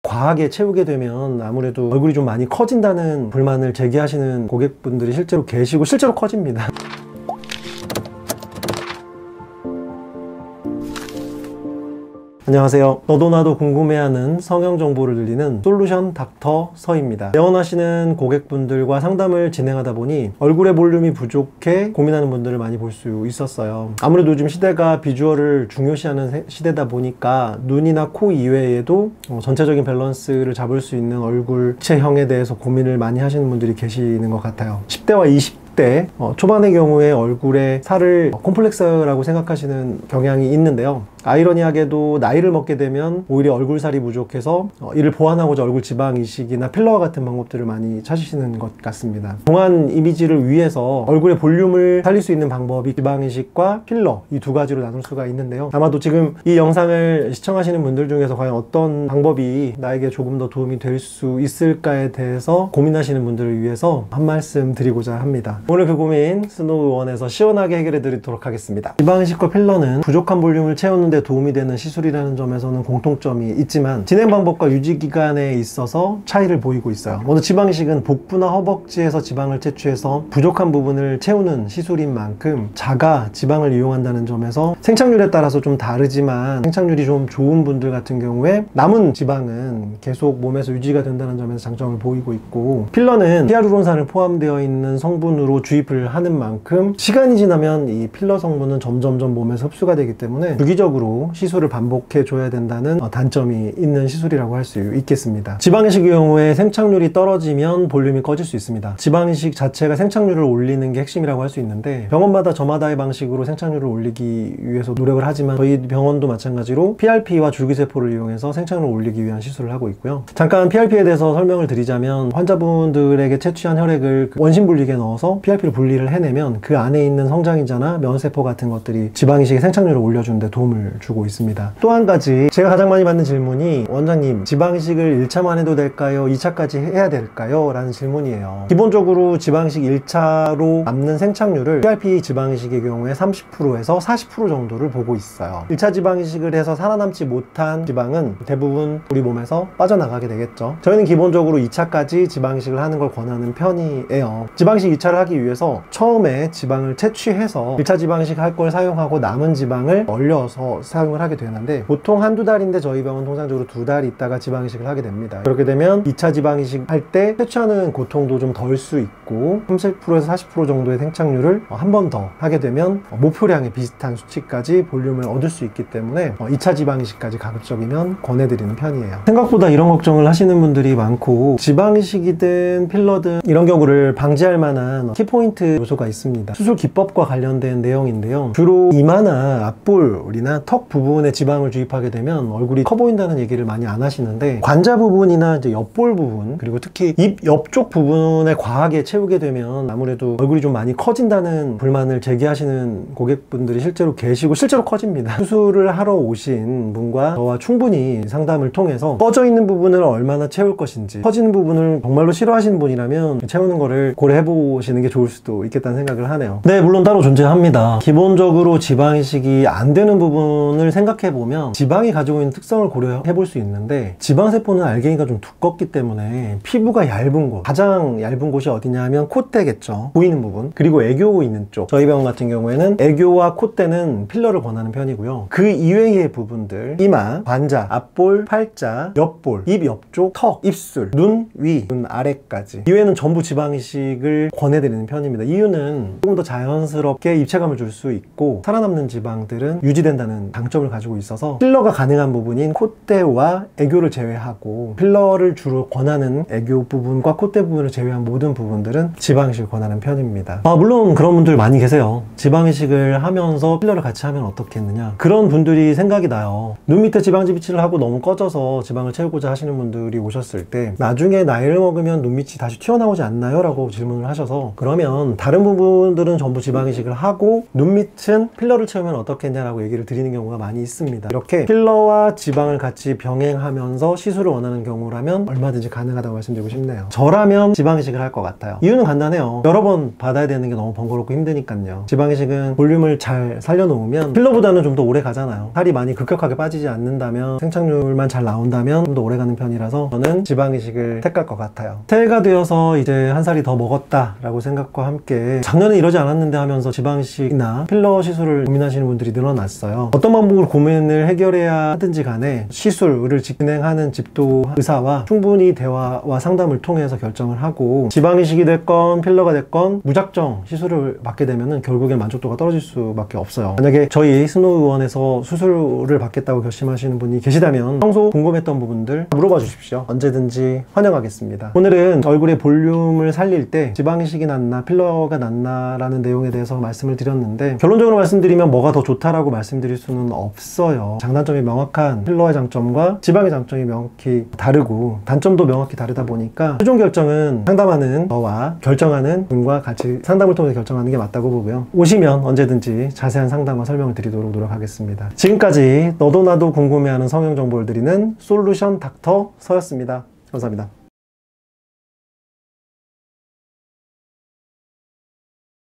과하게 채우게 되면 아무래도 얼굴이 좀 많이 커진다는 불만을 제기하시는 고객분들이 실제로 계시고 실제로 커집니다. 안녕하세요. 너도 나도 궁금해하는 성형 정보를 들리는 솔루션 닥터 서입니다. 내원하시는 고객분들과 상담을 진행하다 보니 얼굴의 볼륨이 부족해 고민하는 분들을 많이 볼 수 있었어요. 아무래도 요즘 시대가 비주얼을 중요시하는 시대다 보니까 눈이나 코 이외에도 전체적인 밸런스를 잡을 수 있는 얼굴 체형에 대해서 고민을 많이 하시는 분들이 계시는 것 같아요. 10대와 20대 초반의 경우에 얼굴에 살을 콤플렉스라고 생각하시는 경향이 있는데요. 아이러니하게도 나이를 먹게 되면 오히려 얼굴살이 부족해서 이를 보완하고자 얼굴 지방 이식이나 필러와 같은 방법들을 많이 찾으시는 것 같습니다. 동안 이미지를 위해서 얼굴의 볼륨을 살릴 수 있는 방법이 지방 이식과 필러, 이 두 가지로 나눌 수가 있는데요. 아마도 지금 이 영상을 시청하시는 분들 중에서 과연 어떤 방법이 나에게 조금 더 도움이 될 수 있을까에 대해서 고민하시는 분들을 위해서 한 말씀 드리고자 합니다. 오늘 그 고민 스노우원에서 시원하게 해결해 드리도록 하겠습니다. 지방 이식과 필러는 부족한 볼륨을 채우는 데 도움이 되는 시술이라는 점에서는 공통점이 있지만 진행 방법과 유지 기간에 있어서 차이를 보이고 있어요. 먼저 지방 이식은 복부나 허벅지에서 지방을 채취해서 부족한 부분을 채우는 시술인 만큼 자가 지방을 이용한다는 점에서 생착률에 따라서 좀 다르지만 생착률이 좀 좋은 분들 같은 경우에 남은 지방은 계속 몸에서 유지가 된다는 점에서 장점을 보이고 있고, 필러는 히알루론산을 포함되어 있는 성분으로 주입을 하는 만큼 시간이 지나면 이 필러 성분은 점점점 몸에서 흡수가 되기 때문에 주기적으로 시술을 반복해 줘야 된다는 단점이 있는 시술이라고 할 수 있겠습니다. 지방이식의 경우에 생착률이 떨어지면 볼륨이 꺼질 수 있습니다. 지방이식 자체가 생착률을 올리는 게 핵심이라고 할 수 있는데 병원마다 저마다의 방식으로 생착률을 올리기 위해서 노력을 하지만 저희 병원도 마찬가지로 PRP와 줄기세포를 이용해서 생착률을 올리기 위한 시술을 하고 있고요. 잠깐 PRP에 대해서 설명을 드리자면 환자분들에게 채취한 혈액을 원심분리기에 넣어서 PRP를 분리를 해내면 그 안에 있는 성장인자나 면세포 같은 것들이 지방이식의 생착률을 올려주는 데 도움을 주고 있습니다. 또 한 가지 제가 가장 많이 받는 질문이, 원장님 지방이식을 1차만 해도 될까요? 2차까지 해야 될까요? 라는 질문이에요. 기본적으로 지방이식 1차로 남는 생착률을 PRP 지방이식의 경우에 30%에서 40% 정도를 보고 있어요. 1차 지방이식을 해서 살아남지 못한 지방은 대부분 우리 몸에서 빠져나가게 되겠죠. 저희는 기본적으로 2차까지 지방이식을 하는 걸 권하는 편이에요. 지방이식 2차를 하기 위해서 처음에 지방을 채취해서 1차 지방이식 할 걸 사용하고 남은 지방을 얼려서 사용을 하게 되는데 보통 한두 달인데 저희 병원 통상적으로 2달 있다가 지방이식을 하게 됩니다. 그렇게 되면 2차 지방이식 할 때 채취하는 고통도 좀 덜 수 있고 30%에서 40% 정도의 생착률을 한 번 더 하게 되면 목표량에 비슷한 수치까지 볼륨을 얻을 수 있기 때문에 2차 지방이식까지 가급적이면 권해드리는 편이에요. 생각보다 이런 걱정을 하시는 분들이 많고, 지방이식이든 필러든 이런 경우를 방지할 만한 키포인트 요소가 있습니다. 수술 기법과 관련된 내용인데요. 주로 이마나 앞볼이나 턱 부분에 지방을 주입하게 되면 얼굴이 커 보인다는 얘기를 많이 안 하시는데, 관자 부분이나 이제 옆볼 부분, 그리고 특히 입 옆쪽 부분에 과하게 채우게 되면 아무래도 얼굴이 좀 많이 커진다는 불만을 제기하시는 고객분들이 실제로 계시고 실제로 커집니다. 수술을 하러 오신 분과 저와 충분히 상담을 통해서 꺼져 있는 부분을 얼마나 채울 것인지, 커지는 부분을 정말로 싫어하시는 분이라면 채우는 거를 고려해 보시는 게 좋을 수도 있겠다는 생각을 하네요. 네, 물론 따로 존재합니다. 기본적으로 지방이식이 안 되는 부분을 생각해 보면 지방이 가지고 있는 특성을 고려해 볼 수 있는데, 지방세포는 알갱이가 좀 두껍기 때문에 피부가 얇은 곳, 가장 얇은 곳이 어디냐 하면 콧대겠죠. 보이는 부분, 그리고 애교 있는 쪽, 저희 병원 같은 경우에는 애교와 콧대는 필러를 권하는 편이고요. 그 이외의 부분들, 이마, 관자, 앞볼, 팔자, 옆볼, 입 옆쪽, 턱, 입술, 눈 위, 눈 아래까지 이외에는 전부 지방이식을 권해드리는 편입니다. 이유는 조금 더 자연스럽게 입체감을 줄 수 있고 살아남는 지방들은 유지된다는 장점을 가지고 있어서 필러가 가능한 부분인 콧대와 애교를 제외하고, 필러를 주로 권하는 애교 부분과 콧대 부분을 제외한 모든 부분들은 지방이식을 권하는 편입니다. 물론 그런 분들 많이 계세요. 지방이식을 하면서 필러를 같이 하면 어떻겠느냐, 그런 분들이 생각이 나요. 눈 밑에 지방지 비치를 하고 너무 꺼져서 지방을 채우고자 하시는 분들이 오셨을 때 나중에 나이를 먹으면 눈 밑이 다시 튀어나오지 않나요? 라고 질문을 하셔서, 그러면 다른 부분들은 전부 지방이식을 하고 눈 밑은 필러를 채우면 어떻겠냐라고 얘기를 드리는 경우가 많이 있습니다. 이렇게 필러와 지방을 같이 병행하면서 시술을 원하는 경우라면 얼마든지 가능하다고 말씀드리고 싶네요. 저라면 지방이식을 할 것 같아요. 이유는 간단해요. 여러 번 받아야 되는 게 너무 번거롭고 힘드니까요. 지방이식은 볼륨을 잘 살려놓으면 필러보다는 좀 더 오래 가잖아요. 살이 많이 급격하게 빠지지 않는다면, 생착률만 잘 나온다면 좀 더 오래 가는 편이라서 저는 지방이식을 택할 것 같아요. 새해가 되어서 이제 한 살이 더 먹었다 라고 생각과 함께 작년에 이러지 않았는데 하면서 지방이식이나 필러 시술을 고민하시는 분들이 늘어났어요. 어떤 방법으로 고민을 해결해야 하든지 간에 시술을 진행하는 집도 의사와 충분히 대화와 상담을 통해서 결정을 하고, 지방이식이 됐건 필러가 됐건 무작정 시술을 받게 되면 결국엔 만족도가 떨어질 수밖에 없어요. 만약에 저희 스노우 의원에서 수술을 받겠다고 결심하시는 분이 계시다면 평소 궁금했던 부분들 물어봐 주십시오. 언제든지 환영하겠습니다. 오늘은 얼굴의 볼륨을 살릴 때 지방이식이 낫나 필러가 낫나 라는 내용에 대해서 말씀을 드렸는데, 결론적으로 말씀드리면 뭐가 더 좋다라고 말씀드릴 수는 없어요. 장단점이 명확한 필러의 장점과 지방의 장점이 명확히 다르고 단점도 명확히 다르다 보니까 최종 결정은 상담하는 저와 결정하는 분과 같이 상담을 통해서 결정하는 게 맞다고 보고요. 오시면 언제든지 자세한 상담과 설명을 드리도록 노력하겠습니다. 지금까지 너도 나도 궁금해하는 성형 정보를 드리는 솔루션 닥터 서였습니다. 감사합니다.